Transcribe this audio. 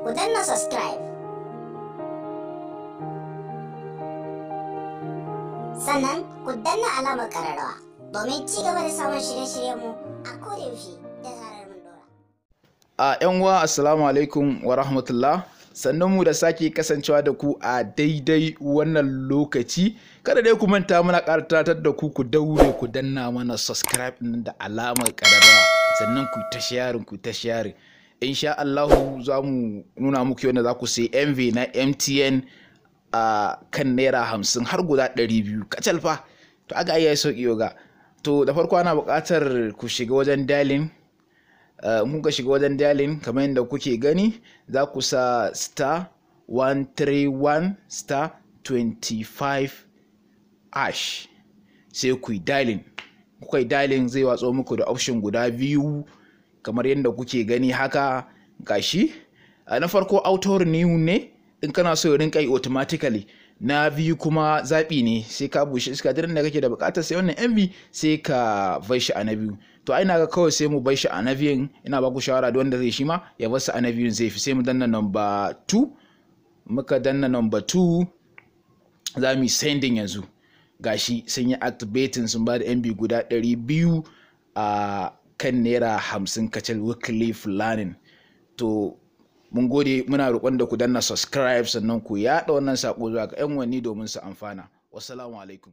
ku danna subscribe. Sannan ku danna alamar ƙararrawa domin ci gaba da samun shirye-shiryenmu a kodayaushe da zarar mun dora. ‘Yan uwa assalamu alaikum wa rahmatullah, sannan mu da sake kasancewa da ku a daidai wannan lokaci. Kada dai ku manta muna ƙara tunatar da ku daure ku danna mana subscribe da alamar ƙararrawa, sannan ku ta sharing insha Allahu za mu nuna muku yadda za ku sai MV na MTN a kan naira 50 har guda 200 kacal fa. To aga iya sauki yoga. To da farko ana buƙatar ku shiga wajen dialing. Mun ka shiga wajen dialing kamar yadda kuke gani, za ku sa *131*25# sai ku yi dialing. Kuka yi dialing zai watso muku da option guda biyu kamar yadda kuke gani haka gashi. Na farko auto renew ne in kana so ya rinka yi automatically. Na biyu kuma zaɓi ne, sai ka bushe iska duk da kake da buƙatar sai wannan MV sai ka bar shi a na biyu. To ina ga kawai sai mu bar shi a na biyun. Ina ba ku shawara da wanda zai shi ma ya bar su a na biyun zai fi. Sai mu danna number 2. Muka danna number 2 za mu yi sending yanzu. Gashi sun yi activating, sun ba da MB guda 200 a kan naira 50 kacal weekly planning. To mun gode, muna roƙon da ku danna subscribe sannan ku yaɗa wannan saƙo zuwa ga 'yan wani domin su amfana. Wassalamu alaikum.